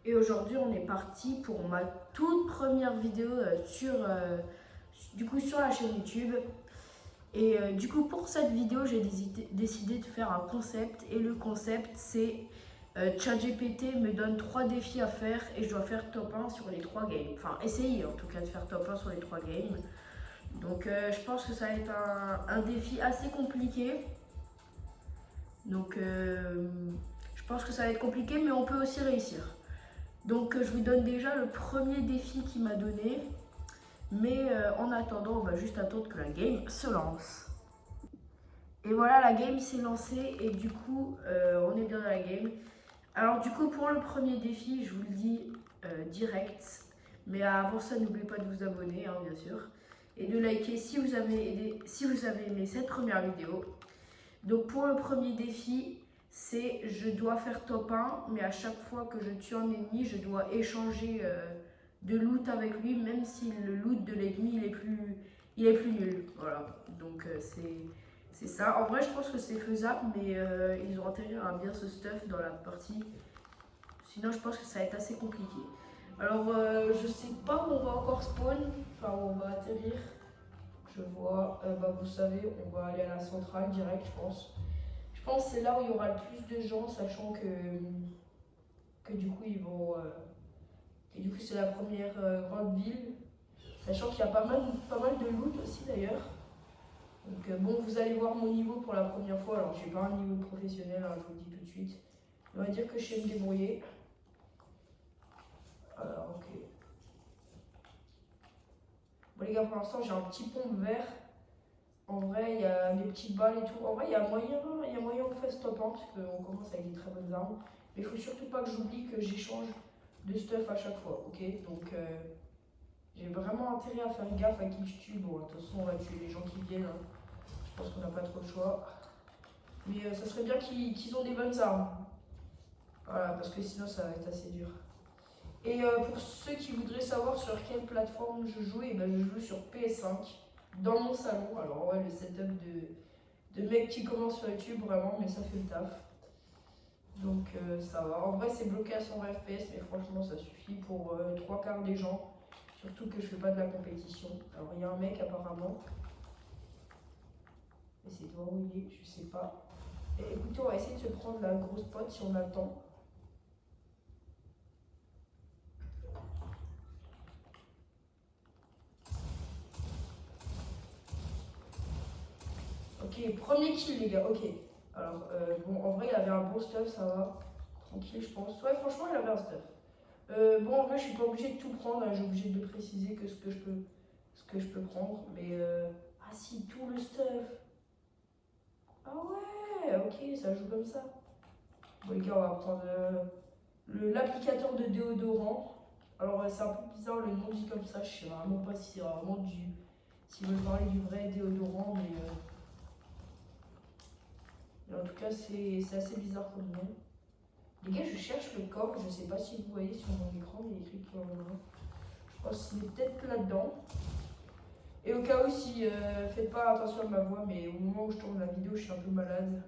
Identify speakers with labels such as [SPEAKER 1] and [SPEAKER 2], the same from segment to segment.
[SPEAKER 1] Et aujourd'hui, on est parti pour ma toute première vidéo sur la chaîne YouTube. Et du coup, pour cette vidéo, j'ai décidé de faire un concept. Et le concept, c'est ChatGPT me donne 3 défis à faire et je dois faire top 1 sur les 3 games. Enfin, essayer en tout cas de faire top 1 sur les 3 games. Donc, je pense que ça va être un défi assez compliqué. Donc, je pense que ça va être compliqué, mais on peut aussi réussir. Donc je vous donne déjà le premier défi qu'il m'a donné. Mais en attendant, on va juste attendre que la game se lance. Et voilà, la game s'est lancée et du coup, on est bien dans la game. Alors du coup, pour le premier défi, je vous le dis direct. Mais avant ça, n'oubliez pas de vous abonner, hein, bien sûr. Et de liker si vous avez aimé cette première vidéo. Donc pour le premier défi, c'est je dois faire top 1, mais à chaque fois que je tue un ennemi, je dois échanger de loot avec lui, même si le loot de l'ennemi il est plus nul. Voilà, donc c'est ça. En vrai, je pense que c'est faisable, mais ils ont intérêt à bien ce stuff dans la partie. Sinon, je pense que ça va être assez compliqué. Alors, je sais pas où on va encore spawn, enfin où on va atterrir. Je vois, vous savez, on va aller à la centrale direct, je pense. Je pense que c'est là où il y aura le plus de gens, sachant que du coup ils vont. Et du coup c'est la première grande ville. Sachant qu'il y a pas mal de loot aussi d'ailleurs. Donc bon, vous allez voir mon niveau pour la première fois. Alors j'ai pas un niveau professionnel, hein, je vous le dis tout de suite. On va dire que je sais me débrouiller. Alors ok. Bon les gars, pour l'instant j'ai un petit pont vert. En vrai, il y a des petites balles et tout. En vrai, il y a moyen qu'on fasse top 1 parce qu'on commence avec des très bonnes armes. Mais il faut surtout pas que j'oublie que j'échange de stuff à chaque fois, ok? Donc, j'ai vraiment intérêt à faire gaffe à qui je tue. Bon, de toute façon, on va tuer les gens qui viennent, hein. Je pense qu'on n'a pas trop le choix. Mais ça serait bien qu'ils ont des bonnes armes. Voilà, parce que sinon, ça va être assez dur. Et pour ceux qui voudraient savoir sur quelle plateforme je joue, et ben, je joue sur PS5 dans mon salon. Alors ouais, le setup de mec qui commence sur YouTube, vraiment, mais ça fait le taf. Donc ça va. En vrai, c'est bloqué à 120 FPS, mais franchement, ça suffit pour 3 quarts des gens. Surtout que je fais pas de la compétition. Alors il y a un mec apparemment. Mais c'est toi où il est, je sais pas. Et écoutez, on va essayer de se prendre la grosse pote si on a le temps. Ok, premier kill les gars, ok. Alors, bon, en vrai, il avait un bon stuff, ça va. Tranquille, je pense. Ouais, franchement, il avait un stuff. Bon, en vrai, je suis pas obligée de tout prendre, hein. J'ai obligé de préciser que ce que je peux prendre. Mais, ah si, tout le stuff. Ah ouais, ok, ça joue comme ça. Bon, les gars, on va prendre l'applicateur de déodorant. Alors, c'est un peu bizarre le nom dit comme ça, je sais vraiment pas si c'est vraiment du. S'ils veulent parler du vrai déodorant, mais en tout cas, c'est assez bizarre comme nom. Les gars, je cherche le coffre, je sais pas si vous voyez sur mon écran, il est écrit qu'il y en a un. Je pense qu'il est peut-être là-dedans. Et au cas où, si faites pas attention à ma voix, mais au moment où je tourne la vidéo, je suis un peu malade.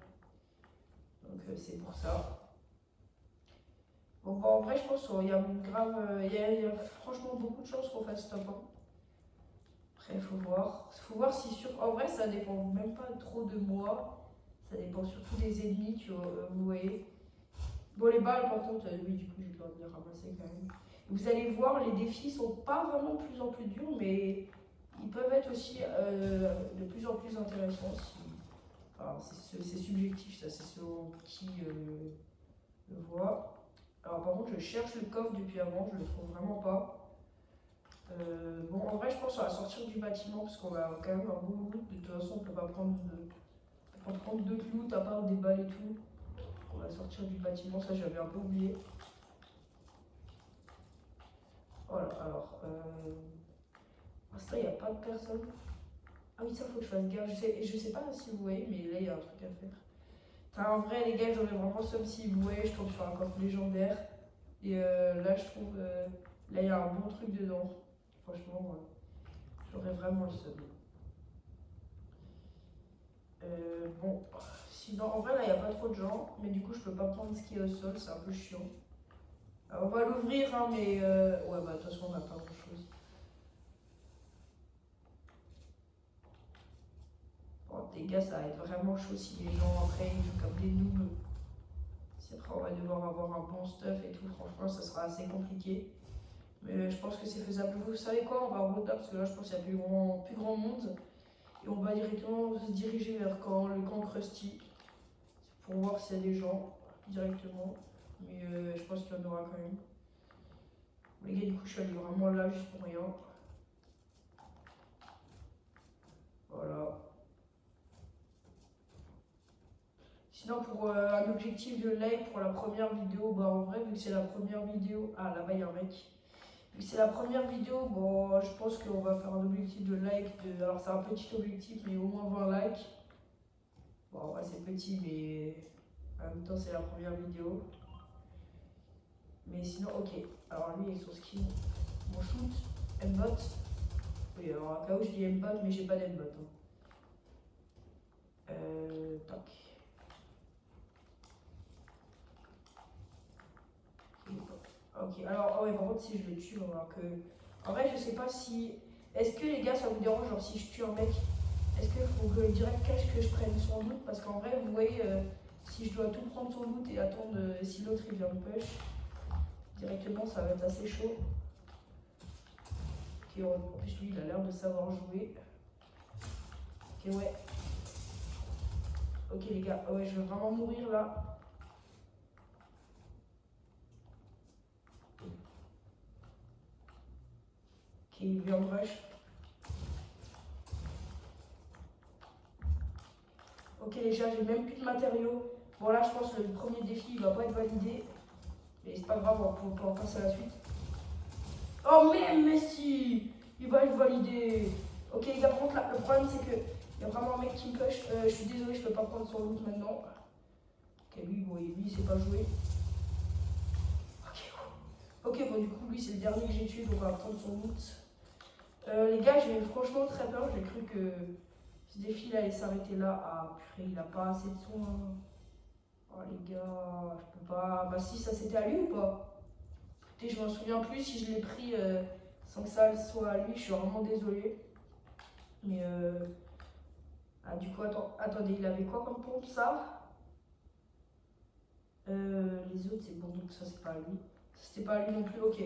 [SPEAKER 1] Donc c'est pour ça. Bon, bah, en vrai, je pense qu'il y a grave. Il y a franchement beaucoup de chances qu'on fasse top 1. Après, il faut voir. Faut voir si sur. En vrai, ça dépend même pas trop de moi. Ça dépend surtout des ennemis que vous voyez. Bon, les balles, par contre, oui, du coup, je dois les ramasser quand même. Vous allez voir, les défis sont pas vraiment de plus en plus durs, mais ils peuvent être aussi de plus en plus intéressants. Enfin, c'est subjectif, ça, c'est selon qui le voit. Alors, par contre, je cherche le coffre depuis avant, je le trouve vraiment pas. Bon, en vrai, je pense qu'on va sortir du bâtiment parce qu'on a quand même un beau loot. De toute façon, on peut pas prendre d'autres loot à part des balles et tout. On va sortir du bâtiment, ça j'avais un peu oublié. Voilà, alors. Pour l'instant, il n'y a pas de personne. Ah oui, ça, faut que je fasse gaffe. Je sais pas si vous voyez, mais là, il y a un truc à faire. Enfin, en vrai, les gars, j'aurais vraiment somme si vous voyez, je tombe sur un coffre légendaire. Et là, je trouve. Là, il y a un bon truc dedans. Franchement, j'aurais vraiment le seum. Bon, sinon, en vrai, là, il n'y a pas trop de gens. Mais du coup, je peux pas prendre ce qui est au sol, c'est un peu chiant. Alors, on va l'ouvrir, hein, mais ouais, bah de toute façon, on n'a pas grand chose. Bon, les gars, ça va être vraiment chaud si les gens après ils jouent comme des noobs. Si après on va devoir avoir un bon stuff et tout, franchement, ça sera assez compliqué. Mais je pense que c'est faisable. Vous savez quoi? On va road parce que là, je pense qu'il y a plus grand monde. Et on va directement se diriger vers le camp Krusty pour voir s'il y a des gens directement. Mais je pense qu'il y en aura quand même. Les gars, du coup, je suis allé vraiment là juste pour rien. Voilà. Sinon, pour un objectif de like pour la première vidéo, bah en vrai, vu que c'est la première vidéo. Ah, là-bas, il y a un mec. Vu que c'est la première vidéo, bon, je pense qu'on va faire un objectif de like. Alors, c'est un petit objectif, mais au moins 20 likes. Bon, ouais, c'est petit, mais en même temps, c'est la première vidéo. Mais sinon, ok. Alors, lui, avec son skin, mon shoot, aimbot. Oui, alors, à cas où je dis aimbot, mais j'ai pas d'aimbot. Hein. Tac. Ok, alors, oh ouais, par contre, si je le tue, on va voir que. En vrai, je sais pas si. Est-ce que les gars, ça vous dérange, genre si je tue un mec, est-ce qu'il faut que direct cache que je prenne son loot? Parce qu'en vrai, vous voyez, si je dois tout prendre son loot et attendre si l'autre il vient me push, directement, ça va être assez chaud. Ok, en plus, lui, il a l'air de savoir jouer. Ok, ouais. Ok, les gars, ouais, je vais vraiment mourir là. Ok, il vient de rush. Ok, les gars, j'ai même plus de matériaux. Bon, là, je pense que le premier défi, il va pas être validé. Mais c'est pas grave, on peut en passer à la suite. Oh, mais si! Il va être validé. Ok, les gars, par contre, là, le problème, c'est que il y a vraiment un mec qui me push. Je suis désolé, je peux pas prendre son loot maintenant. Ok, lui, bon, lui, il sait pas jouer. Ok, bon, du coup, lui, c'est le dernier que j'ai tué, donc on va prendre son loot. Les gars, j'ai franchement très peur. J'ai cru que ce défi-là allait s'arrêter là. Ah, purée, il a pas assez de soins. Oh, les gars, je peux pas. Bah, si, ça c'était à lui ou pas? Écoutez, je m'en souviens plus si je l'ai pris sans que ça soit à lui. Je suis vraiment désolée. Mais ah, du coup, attendez, il avait quoi comme pompe ça? Les autres, c'est bon, donc ça, c'est pas à lui. C'était pas à lui non plus, ok.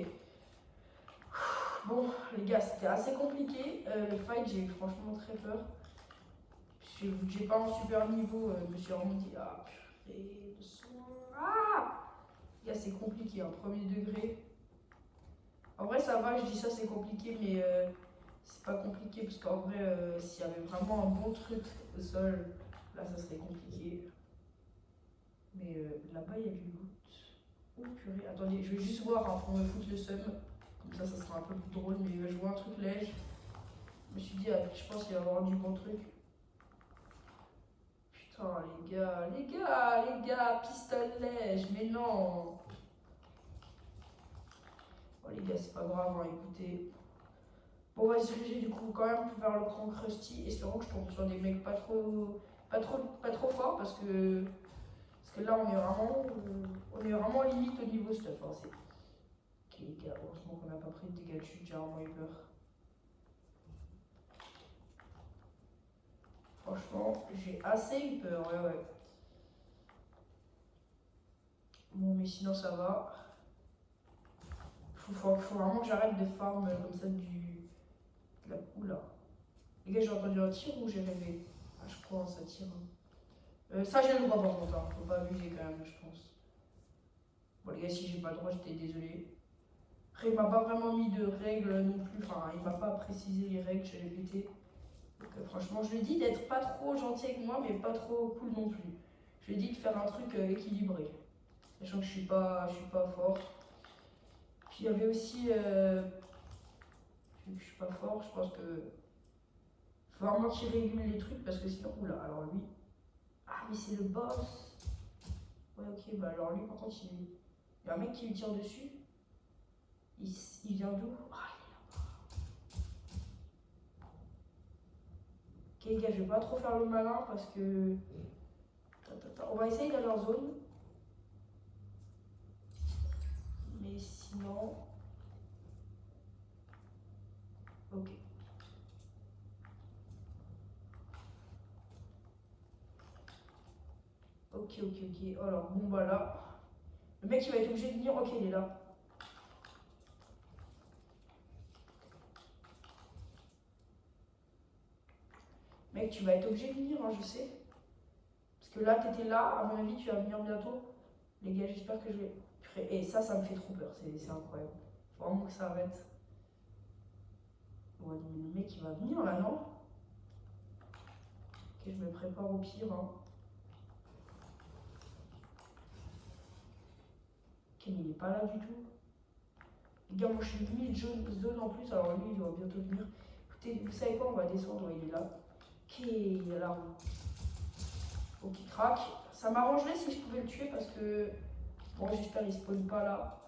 [SPEAKER 1] Bon, les gars, c'était assez compliqué. Le fight, j'ai eu franchement très peur. J'ai pas un super niveau, je me suis vraiment dit, ah purée, le soin. Ah! Les gars, c'est compliqué, hein, premier degré. En vrai, ça va, je dis ça, c'est compliqué, mais c'est pas compliqué parce qu'en vrai, s'il y avait vraiment un bon truc au sol, là, ça serait compliqué. Mais là-bas, il y a du loot. Oh purée, attendez, je vais juste voir hein, pour me foutre le seum. Comme ça sera un peu plus drôle, mais je vois un truc léger. Je me suis dit, ah, je pense qu'il va y avoir du bon truc. Putain, les gars, pistolet, mais non. Bon, les gars, c'est pas grave, hein, écoutez. Bon, on va se diriger du coup quand même vers le cran Krusty. Espérons que je tombe sur des mecs pas trop forts parce que là, on est vraiment limite au niveau stuff. Hein, ok, les gars, heureusement qu'on n'a pas pris de dégâts de chute, j'ai vraiment eu peur. Franchement, j'ai assez eu peur, ouais. Bon, mais sinon, ça va. Faut vraiment que j'arrête de farm comme ça Oula. Les gars, j'ai entendu un tir ou j'ai rêvé? Ah, je crois, ça tire. Ça, j'ai le droit par contre, hein. Faut pas abuser quand même, je pense. Bon, les gars, si j'ai pas le droit, j'étais désolé. Après, il m'a pas vraiment mis de règles non plus. Enfin, il m'a pas précisé les règles, j'ai répété. Donc, franchement, je lui ai dit d'être pas trop gentil avec moi, mais pas trop cool non plus. Je lui ai dit de faire un truc équilibré. Sachant que je suis pas fort. Puis il y avait aussi. Vu que je suis pas fort, je pense que. Faut vraiment tirer les trucs parce que sinon. Oula, alors lui. Ah, mais c'est le boss. Ouais, ok, bah alors lui, par contre, il y a un mec qui lui tire dessus. Il vient d'où? Ah, ok, les gars, je vais pas trop faire le malin parce que. On va essayer d'aller en zone. Mais sinon... Ok. Ok. Alors, bon bah là... Le mec il va être obligé de venir. Ok, il est là. Mec, tu vas être obligé de venir, hein, je sais. Parce que là, t'étais là, à mon avis, tu vas venir bientôt. Les gars, j'espère que je vais... Et ça me fait trop peur, c'est incroyable. Faut vraiment que ça arrête. Ouais, mais le mec, il va venir là, non? Ok, je me prépare au pire. Hein. Ok, mais il est pas là du tout. Les gars, moi, je suis limite zone en plus, alors lui, il doit bientôt venir. Écoutez, vous savez quoi? On va descendre, il est là. Ok, alors... Ok, crac. Ça m'arrangerait si je pouvais le tuer parce que... Bon, j'espère qu'il spawn pas là.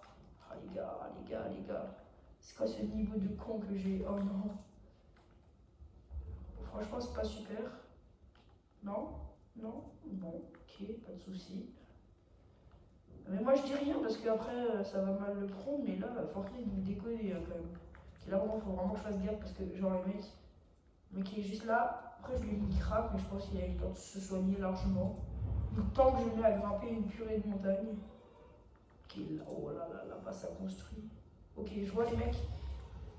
[SPEAKER 1] Ah, les gars. C'est quoi ce niveau de con que j'ai? Oh non. Franchement, c'est pas super. Non? Bon, ok, pas de soucis. Mais moi, je dis rien parce qu'après, ça va mal le prendre. Mais là, Fortnite, vous déconnez quand même. Ok, là, vraiment, faut vraiment que je fasse gaffe parce que, genre, le mec, il est juste là. Après, je lui ai mis crack, mais je pense qu'il a eu le temps de se soigner largement. Le temps que je mets à grimper une purée de montagne. Ok, là, oh là-bas, ça construit. Ok, je vois les mecs.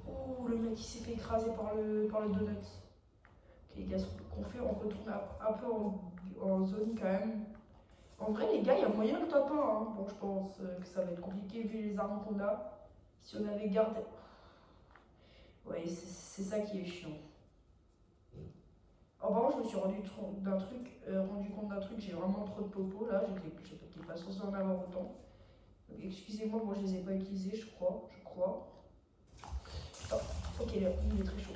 [SPEAKER 1] Oh, le mec, il s'est fait écraser par le donut. Ok, les gars, ce qu'on fait, on retourne un peu en zone quand même. En vrai, les gars, il y a moyen de top 1. Hein. Bon, je pense que ça va être compliqué vu les armes qu'on a. Si on avait gardé. Ouais, c'est ça qui est chiant. En revanche, je me suis rendu compte d'un truc, j'ai vraiment trop de popo là, j'étais pas censé en avoir autant. Donc, excusez-moi, moi je les ai pas utilisés, je crois. Oh, ok, là, il est très chaud.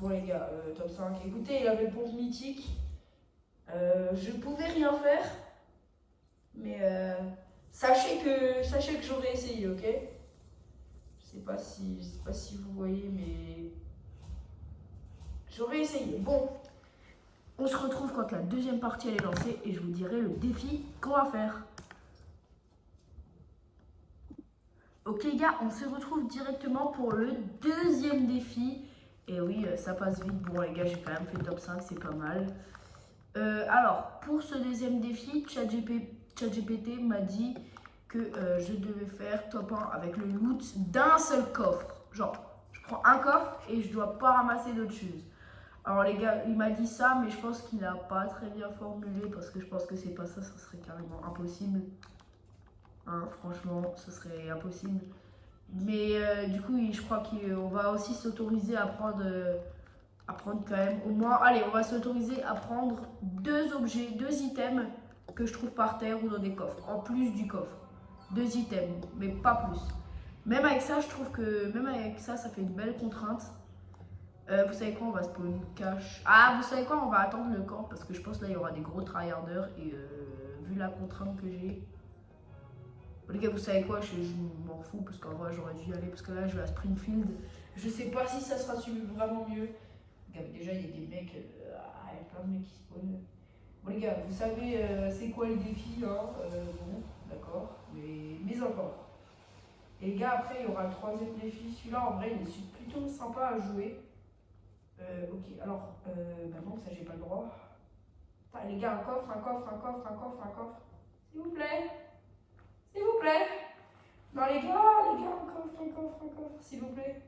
[SPEAKER 1] Bon les gars, top 5. Écoutez, il avait le pompe mythique. Je pouvais rien faire, mais sachez que j'aurais essayé, ok? Je sais pas si vous voyez, mais j'aurais essayé. Bon, on se retrouve quand la deuxième partie elle est lancée et je vous dirai le défi qu'on va faire. Ok les gars, on se retrouve directement pour le deuxième défi. Et oui, ça passe vite. Bon les gars, j'ai quand même fait top 5, c'est pas mal. Alors, pour ce deuxième défi, ChatGPT m'a dit que je devais faire top 1 avec le loot d'un seul coffre. Genre, je prends un coffre et je dois pas ramasser d'autres choses. Alors les gars, il m'a dit ça, mais je pense qu'il n'a pas très bien formulé parce que je pense que c'est pas ça, ça serait carrément impossible. Hein, franchement, ce serait impossible. Mais du coup, je crois qu'on va aussi s'autoriser à prendre quand même au moins... Allez, on va s'autoriser à prendre 2 objets, 2 items que je trouve par terre ou dans des coffres, en plus du coffre. 2 items, mais pas plus. Même avec ça, je trouve que... Même avec ça, ça fait une belle contrainte. Vous savez quoi, on va spawn cache. Ah, vous savez quoi, on va attendre le camp parce que je pense là, il y aura des gros tryharders et vu la contrainte que j'ai... Les gars, vous savez quoi, je m'en fous parce qu'en vrai, j'aurais dû y aller parce que là, je vais à Springfield. Je sais pas si ça sera vraiment mieux. Déjà, il y a des mecs, il y a plein de mecs qui spawnent. Bon, les gars, vous savez c'est quoi le défi, hein bon, d'accord, mais encore. Et les gars, après, il y aura le troisième défi. Celui-là, en vrai, il est plutôt sympa à jouer. Ok, alors, bah non, ça, j'ai pas le droit. Putain, les gars, un coffre. S'il vous plaît. Non, les gars, un coffre, s'il vous plaît.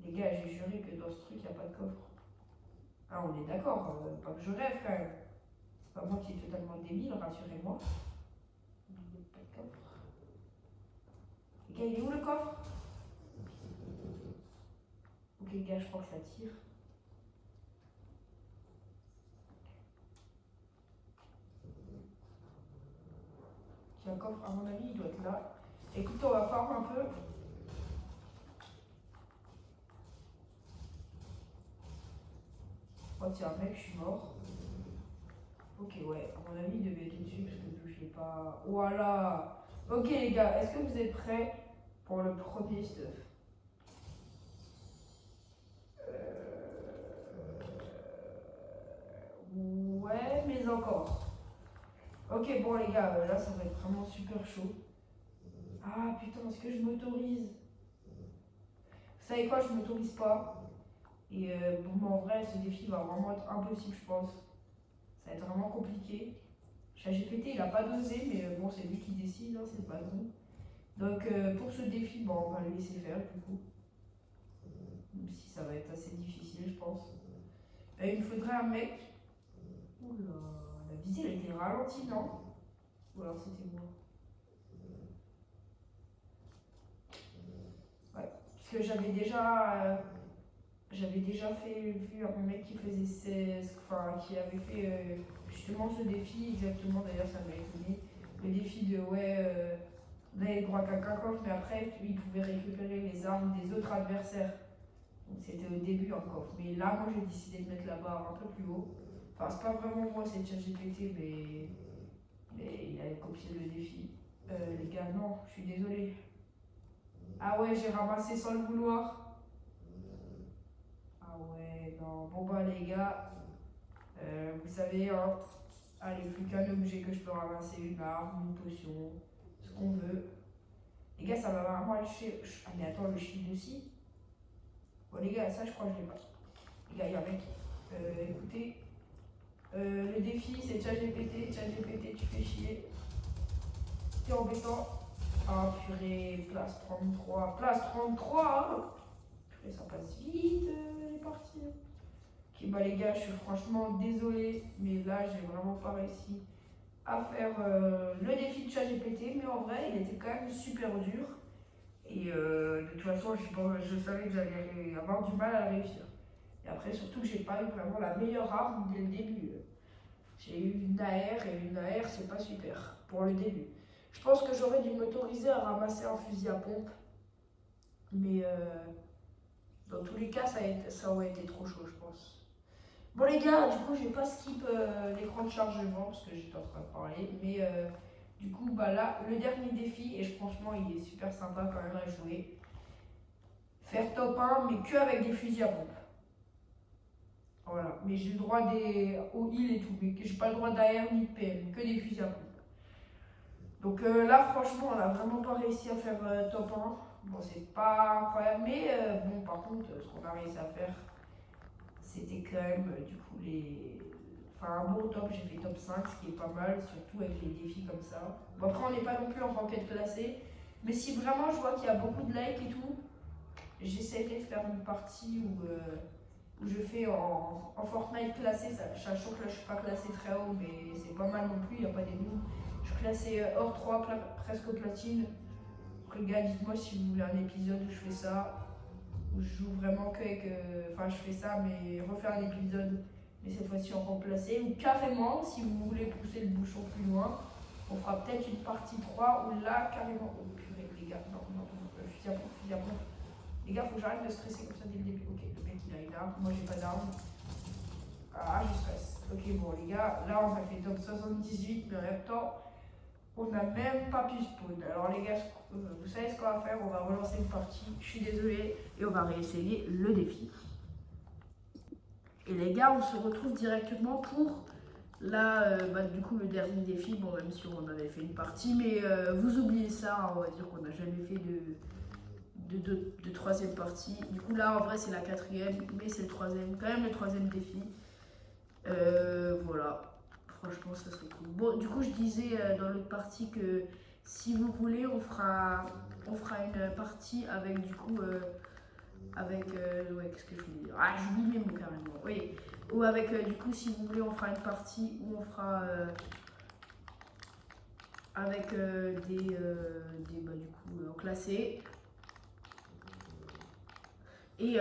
[SPEAKER 1] Les gars, j'ai juré que dans ce truc, il n'y a pas de coffre. Ah, on est d'accord, pas que je rêve quand même. C'est pas moi qui est totalement débile, rassurez-moi. Il n'y a pas de coffre. Les gars, il est où le coffre? Ok, les gars, je crois que ça tire. J'ai un coffre, à mon avis, il doit être là. Écoute, on va farm un peu. Je crois qu'il y a un mec, je suis mort. Ok, ouais, à mon avis, il devait être dessus parce que je sais pas. Voilà! Ok, les gars, est-ce que vous êtes prêts pour le premier stuff? Ouais, mais encore. Ok, bon les gars, là ça va être vraiment super chaud. Ah putain, est-ce que je m'autorise? Vous savez quoi, je m'autorise pas. Et bon, en vrai, ce défi va vraiment être impossible, je pense. Ça va être vraiment compliqué. ChatGPT, il a pas dosé, mais bon, c'est lui qui décide, hein, c'est pas nous. Donc pour ce défi, bon, on va le laisser faire du coup. Même si ça va être assez difficile, je pense. Il me faudrait un mec. Oula, la visée, elle était ralentie, non? Ou alors c'était moi? Ouais, parce que j'avais déjà vu un mec qui faisait qui avait fait justement ce défi exactement. D'ailleurs, ça m'a étonné. Le défi de d'aller droit à coffre, mais après, il pouvait récupérer les armes des autres adversaires. Donc c'était au début en coffre. Mais là, moi, j'ai décidé de mettre la barre un peu plus haut. Enfin, c'est pas vraiment moi, c'est ChatGPT, mais il avait copié le défi. Les gars, non, je suis désolé. Ah ouais, j'ai ramassé sans le vouloir. Ah ouais, non. Bon bah les gars, vous savez, hein, allez, plus qu'un objet que je peux ramasser, une arme, une potion, ce qu'on veut. Les gars, ça va vraiment aller chez... Ah mais attends, le shield aussi. Bon les gars, ça je crois que je l'ai pas. Les gars, il y a un mec. Écoutez, le défi c'est ChatGPT. ChatGPT, tu fais chier. T'es embêtant. Ah purée, place 33. Place 33 hein. Purée, ça passe vite les parties. Ok, bah les gars, je suis franchement désolé, mais là, j'ai vraiment pas réussi à faire le défi de ChatGPT, mais en vrai, il était quand même super dur. Et de toute façon, je savais que j'allais avoir du mal à le réussir. Et après, surtout que j'ai pas eu vraiment la meilleure arme dès le début. J'ai eu une AR, et une AR, c'est pas super pour le début. Je pense que j'aurais dû m'autoriser à ramasser un fusil à pompe, mais dans tous les cas, ça aurait été trop chaud, je pense. Bon les gars, du coup je vais pas skip l'écran de chargement parce que j'étais en train de parler, mais du coup bah là le dernier défi, et franchement il est super sympa quand même à jouer. Faire top 1 mais que avec des fusils à pompe. Voilà, mais j'ai le droit au heal et tout, mais que j'ai pas le droit d'AR ni de PM, que des fusils à pompe. Donc là franchement on a vraiment pas réussi à faire top 1. Bon c'est pas incroyable, mais bon par contre ce qu'on a réussi à faire, c'était quand même du coup un bon top. J'ai fait top 5, ce qui est pas mal, surtout avec les défis comme ça. Bon après on n'est pas non plus en ranked classé, mais si vraiment je vois qu'il y a beaucoup de likes et tout, j'essaierai de faire une partie où je fais en Fortnite classé, sachant que là je suis pas classé très haut, mais c'est pas mal non plus, il n'y a pas des noobs. Je suis classé hors 3, presque platine. Donc les gars, dites-moi si vous voulez un épisode où je fais ça, où je joue vraiment qu'avec. Enfin, je fais ça, mais refaire un épisode, mais cette fois-ci en remplacé. Ou carrément, si vous voulez pousser le bouchon plus loin, on fera peut-être une partie 3 où là, carrément. Oh purée, les gars, non, fusil à pompe, fusil à pompe. Les gars, faut que j'arrête de stresser comme ça dès le début. Ok, le mec il a une arme, moi j'ai pas d'arme. Ah, je stresse. Ok, bon, les gars, là on a fait top 78, mais en même temps, on n'a même pas pu spawn. Alors les gars, vous savez ce qu'on va faire, on va relancer une partie, je suis désolée, et on va réessayer le défi. Et les gars, on se retrouve directement pour là, du coup le dernier défi, bon même si on avait fait une partie, mais vous oubliez ça, hein, on va dire qu'on n'a jamais fait de troisième partie. Du coup là en vrai c'est la quatrième, mais c'est le troisième, quand même le troisième défi. Voilà. Franchement, ça serait cool. Bon, du coup, je disais dans l'autre partie que si vous voulez, on fera une partie avec du coup. Ouais, qu'est-ce que je voulais dire? Ah, j'oublie mes mots carrément. Oui. Ou avec du coup, si vous voulez, on fera une partie où on fera. Avec du coup, classés. Et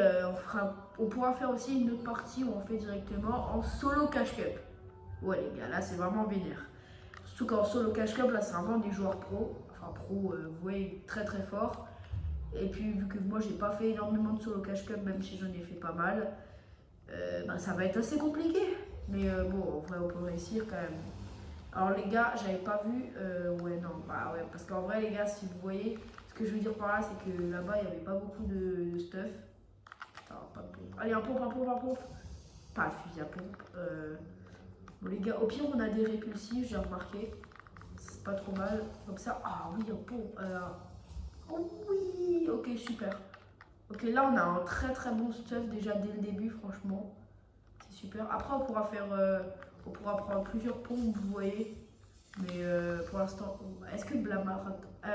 [SPEAKER 1] on pourra faire aussi une autre partie où on fait directement en solo cash cup. Ouais les gars, là c'est vraiment vénère. Surtout qu'en solo cash cup, là c'est vraiment des joueurs pro. Enfin pro, vous voyez, très très fort. Et puis vu que moi j'ai pas fait énormément de solo cash cup, même si j'en ai fait pas mal, ça va être assez compliqué. Mais bon, en vrai on peut réussir quand même. Alors les gars, j'avais pas vu, ouais non, bah ouais, parce qu'en vrai les gars, si vous voyez, ce que je veux dire par là, c'est que là-bas il y avait pas beaucoup de stuff. Alors, pas de pompe. Allez, un pompe. Pas le fusil à pompe. Bon les gars, au pire on a des répulsifs, j'ai remarqué. C'est pas trop mal. Donc ça, ah oui, bon. Oh oui, ok, super. Ok, là on a un très bon stuff déjà dès le début, franchement. C'est super. Après on pourra prendre plusieurs pompes, vous voyez. Mais pour l'instant, est-ce que Blamar,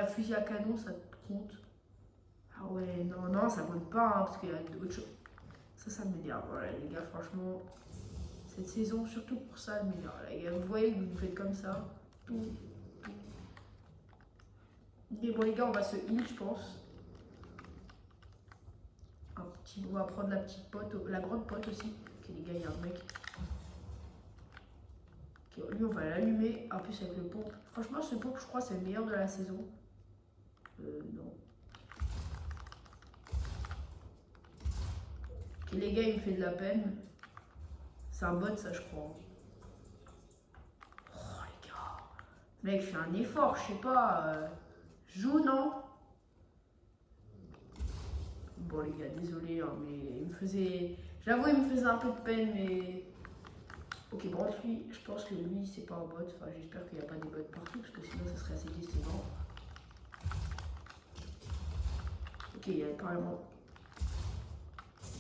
[SPEAKER 1] fusil à canon, ça compte? Ah ouais, non, ça compte pas, hein, parce qu'il y a d'autres choses. Ça m'énerve. Voilà, les gars, franchement, cette saison, surtout pour ça, elle m'énerve. Les gars, vous voyez que vous faites comme ça, tout. Mais bon, les gars, on va se heal, je pense. On va prendre la petite pote, la grande pote aussi. Ok, les gars, il y a un mec. Ok, lui, on va l'allumer. En plus, avec le pompe. Franchement, ce pompe, je crois, c'est le meilleur de la saison. Non. Ok, les gars, il me fait de la peine. C'est un bot, ça, je crois. Oh, les gars. Mec, fais un effort, je sais pas. Joue, non? Bon, les gars, désolé, hein, mais il me faisait. J'avoue, il me faisait un peu de peine, mais. Ok, bon, lui, je pense que lui, c'est pas un bot. Enfin, j'espère qu'il n'y a pas des bots partout, parce que sinon, ça serait assez questionnant. Ok, il y a apparemment.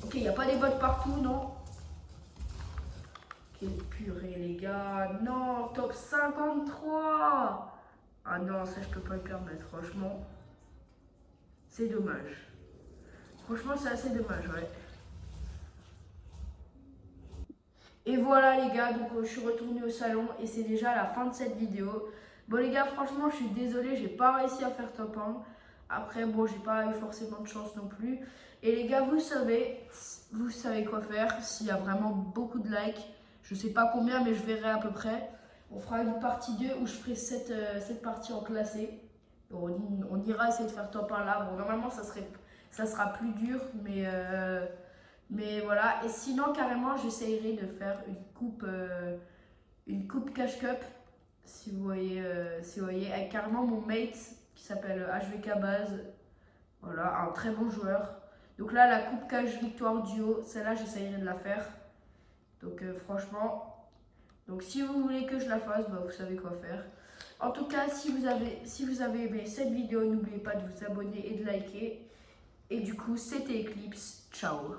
[SPEAKER 1] Ok, il n'y a pas des bots partout, non? Quelle purée, les gars. Non, top 53. Ah non, ça, je peux pas le permettre, franchement. C'est dommage. Franchement, c'est assez dommage, ouais. Et voilà les gars, donc je suis retournée au salon et c'est déjà la fin de cette vidéo. Bon les gars, franchement je suis désolée, j'ai pas réussi à faire top 1. Après bon, j'ai pas eu forcément de chance non plus. Et les gars, vous savez quoi faire. S'il y a vraiment beaucoup de likes, je sais pas combien mais je verrai à peu près. On fera une partie 2 où je ferai cette partie en classé. On ira essayer de faire top 1 là. Bon normalement ça sera plus dur mais voilà, et sinon carrément j'essayerai de faire une coupe cash cup, si vous voyez, avec carrément mon mate qui s'appelle HVK Base, voilà, un très bon joueur. Donc là la coupe cash victoire duo, celle-là j'essayerai de la faire. Donc franchement, donc si vous voulez que je la fasse, bah, vous savez quoi faire. En tout cas, si vous avez aimé cette vidéo, n'oubliez pas de vous abonner et de liker. Et du coup, c'était Eclipse, ciao.